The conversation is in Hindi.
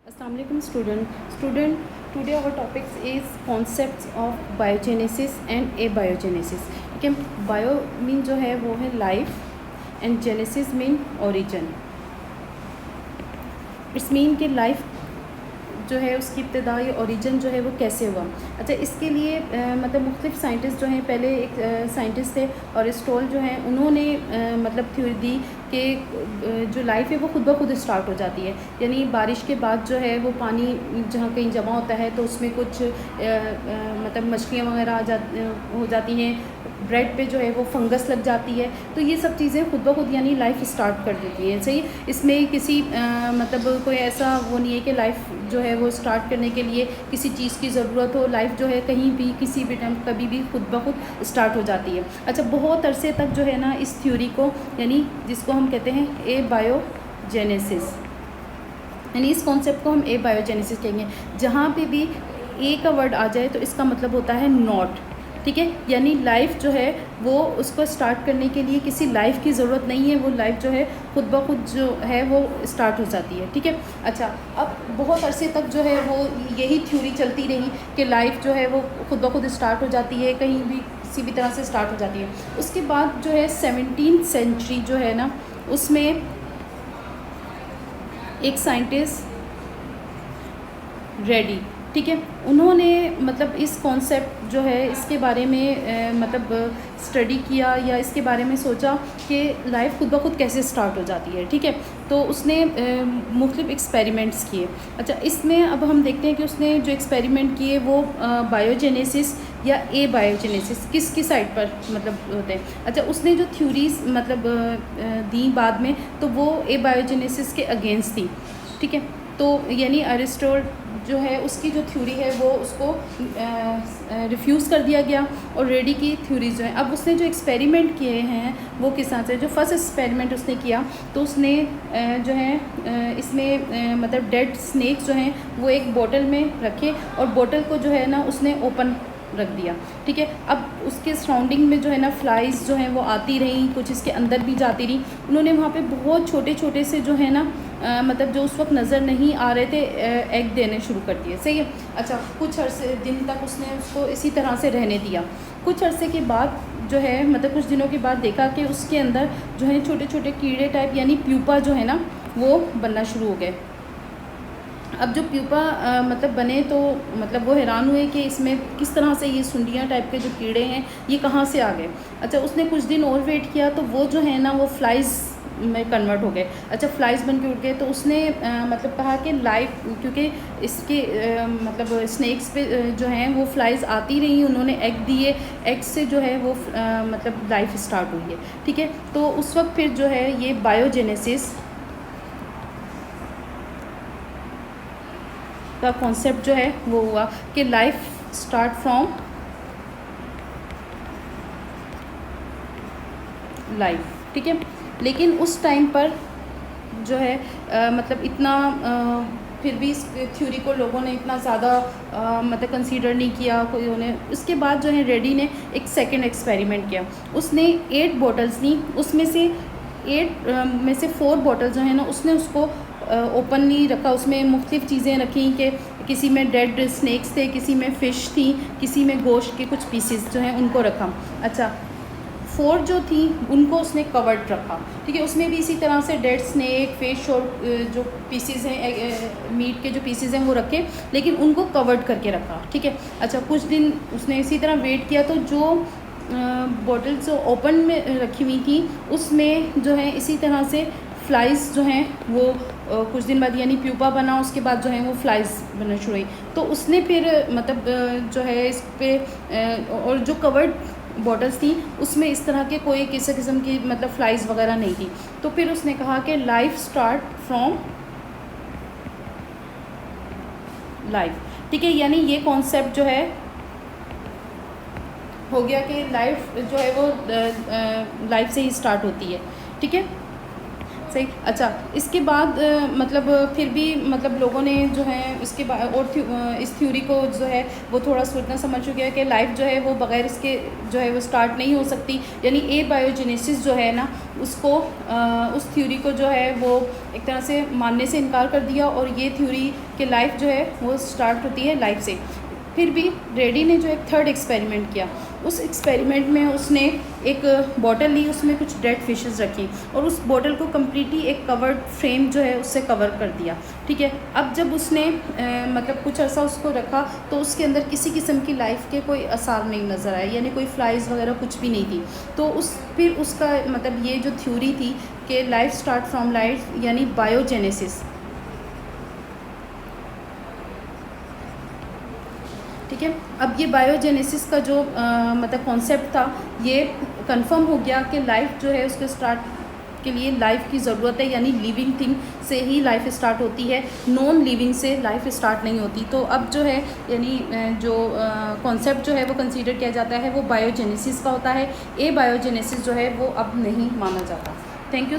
Assalamualaikum student. Today our topic is concepts of biogenesis and abiogenesis. ठीक है, bio मीन जो है वो है life and genesis mean origin. It's mean कि लाइफ जो है उसकी इब्तिदा या ओरिजिन जो है वो कैसे हुआ। अच्छा, इसके लिए मतलब मुख्तलिफ साइंटिस्ट जो हैं, पहले एक साइंटिस्ट थे अरिस्टोटल जो हैं, उन्होंने मतलब थ्योरी दी कि जो लाइफ है वो खुद ब खुद स्टार्ट हो जाती है। यानी बारिश के बाद जो है वो पानी जहाँ कहीं जमा होता है तो उसमें कुछ मतलब मछलियाँ वगैरह हो जाती हैं, ब्रेड पे जो है वो फंगस लग जाती है, तो ये सब चीज़ें खुद ब खुद यानी लाइफ स्टार्ट कर देती हैं। सही, इसमें किसी मतलब कोई ऐसा वो नहीं है कि लाइफ जो है वो स्टार्ट करने के लिए किसी चीज़ की ज़रूरत हो। लाइफ जो है कहीं भी किसी भी टाइम कभी भी खुद ब खुद स्टार्ट हो जाती है। अच्छा, बहुत अरसे तक जो है ना इस थ्योरी को यानी जिसको हम कहते हैं ए बायोजेनेसिस, यानी इस कॉन्सेप्ट को हम ए बायोजेनेसिस कहेंगे। जहाँ पे भी ए का वर्ड आ जाए तो इसका मतलब होता है नॉट। ठीक है, यानी लाइफ जो है वो उसको स्टार्ट करने के लिए किसी लाइफ की ज़रूरत नहीं है, वो लाइफ जो है खुद ब खुद जो है वो स्टार्ट हो जाती है। ठीक है। अच्छा, अब बहुत अरसे तक जो है वो यही थ्योरी चलती रही कि लाइफ जो है वो खुद ब खुद स्टार्ट हो जाती है, कहीं भी किसी भी तरह से स्टार्ट हो जाती है। उसके बाद जो है 17th सेंचुरी जो है ना, उसमें एक साइंटिस्ट रेडी, ठीक है, उन्होंने मतलब इस कॉन्सेप्ट जो है इसके बारे में मतलब स्टडी किया या इसके बारे में सोचा कि लाइफ खुद ब खुद कैसे स्टार्ट हो जाती है। ठीक है, तो उसने मुख्तलिफ एक्सपेरिमेंट्स किए। अच्छा, इसमें अब हम देखते हैं कि उसने जो एक्सपेरिमेंट किए वो बायोजेनेसिस या ए बायोजेनेसिस किस साइड पर मतलब होते हैं। अच्छा, उसने जो थ्योरीज मतलब दी बाद में, तो वो ए बायोजेनेसिस के अगेंस्ट थी। ठीक है, तो यानी अरिस्टोटल जो है उसकी जो थ्योरी है वो उसको रिफ्यूज़ कर दिया गया और रेडी की थ्योरीज जो है। अब उसने जो एक्सपेरिमेंट किए हैं वो किस तरह से, जो फर्स्ट एक्सपेरिमेंट उसने किया तो उसने जो है इसमें मतलब डेड स्नेक्स जो हैं वो एक बोतल में रखे और बोतल को जो है ना उसने ओपन रख दिया। ठीक है, अब उसके सराउंडिंग में जो है ना फ्लाइज जो हैं वो आती रहीं, कुछ इसके अंदर भी जाती रहीं। उन्होंने वहाँ पे बहुत छोटे छोटे से जो है ना मतलब जो उस वक्त नज़र नहीं आ रहे थे एग देने शुरू कर दिए। सही है। अच्छा, कुछ अरसे दिन तक उसने उसको इसी तरह से रहने दिया। कुछ अरसे के बाद जो है मतलब कुछ दिनों के बाद देखा कि उसके अंदर जो है छोटे छोटे कीड़े टाइप यानी प्यूपा जो है ना वो बनना शुरू हो गए। अब जो प्यूपा मतलब बने तो मतलब वो हैरान हुए कि इसमें किस तरह से ये सुंडियाँ टाइप के जो कीड़े हैं ये कहाँ से आ गए। अच्छा, उसने कुछ दिन और वेट किया तो वो जो है ना वो फ्लाइज़ में कन्वर्ट हो गए। अच्छा, फ्लाइज़ बन के उठ गए तो उसने मतलब कहा कि लाइफ, क्योंकि इसके मतलब स्नेक्स पे जो हैं वो फ्लाइज़ आती रही, उन्होंने एग दिए, एग से जो है वो मतलब लाइफ स्टार्ट हुई है। ठीक है, तो उस वक्त फिर जो है ये बायोजेनेसिस का कॉन्सेप्ट जो है वो हुआ कि लाइफ स्टार्ट फ्रॉम लाइफ। ठीक है, लेकिन उस टाइम पर जो है मतलब इतना फिर भी इस थ्योरी को लोगों ने इतना ज़्यादा मतलब कंसीडर नहीं किया कोई उन्हें। उसके बाद जो है रेडी ने एक सेकंड एक्सपेरिमेंट किया। उसने 8 बॉटल्स ली, उसमें से 8 में से 4 बॉटल जो है ना उसने उसको ओपन नहीं रखा, उसमें मुख्तलिफ़ चीज़ें रखी कि किसी में डेड स्नेक्स थे, किसी में फ़िश थी, किसी में गोश्त के कुछ पीसेस जो हैं उनको रखा। अच्छा, 4 जो थी उनको उसने कवर्ड रखा। ठीक है, उसमें भी इसी तरह से डेड स्नेक, फ़िश और जो पीसेस हैं मीट के जो पीसेस हैं वो रखे, लेकिन उनको कवर्ड करके रखा। ठीक है। अच्छा, कुछ दिन उसने इसी तरह वेट किया तो जो बॉटल्स जो ओपन में रखी हुई थी उसमें जो है इसी तरह से फ्लाइज़ जो हैं वो कुछ दिन बाद यानी प्यूपा बना, उसके बाद जो है वो फ्लाइज़ बनना शुरू हुई। तो उसने फिर मतलब जो है इस पे और जो कवर्ड बॉटल्स थी उसमें इस तरह के कोई किसी किस्म की मतलब फ्लाइज़ वगैरह नहीं थी। तो फिर उसने कहा कि लाइफ स्टार्ट फ्रॉम लाइफ। ठीक है, यानी ये कॉन्सेप्ट जो है हो गया कि लाइफ जो है वो लाइफ से ही स्टार्ट होती है। ठीक है, सही। अच्छा, इसके बाद मतलब फिर भी मतलब लोगों ने जो है इसके बाद और इस थ्योरी को जो है वो थोड़ा सोचना समझ चुके हैं कि लाइफ जो है वो बग़ैर इसके जो है वो स्टार्ट नहीं हो सकती, यानी एबायोजेनेसिस जो है ना उसको उस थ्योरी को जो है वो एक तरह से मानने से इनकार कर दिया, और ये थ्योरी कि लाइफ जो है वो स्टार्ट होती है लाइफ से। फिर भी रेडी ने जो एक थर्ड एक्सपेरिमेंट किया, उस एक्सपेरिमेंट में उसने एक बॉटल ली, उसमें कुछ डेड फिशेस रखी और उस बॉटल को कम्प्लीटली एक कवर्ड फ्रेम जो है उससे कवर कर दिया, ठीक है। अब जब उसने मतलब कुछ अर्सा उसको रखा तो उसके अंदर किसी किस्म की लाइफ के कोई आसार नहीं नज़र आए, यानी कोई फ्लाइज वगैरह कुछ भी नहीं थी। तो फिर उसका मतलब ये जो थ्योरी थी कि लाइफ स्टार्ट फ्रॉम लाइफ यानी बायोजेनेसिस, ठीक है। अब ये बायोजेनेसिस का जो मतलब कॉन्सेप्ट था ये कंफर्म हो गया कि लाइफ जो है उसके स्टार्ट के लिए लाइफ की ज़रूरत है, यानी लिविंग थिंग से ही लाइफ स्टार्ट होती है, नॉन लिविंग से लाइफ स्टार्ट नहीं होती। तो अब जो है यानी जो कॉन्सेप्ट जो है वो कंसीडर किया जाता है वो बायोजेनेसिस का होता है, ए बायोजेनेसिस जो है वो अब नहीं माना जाता। Thank you.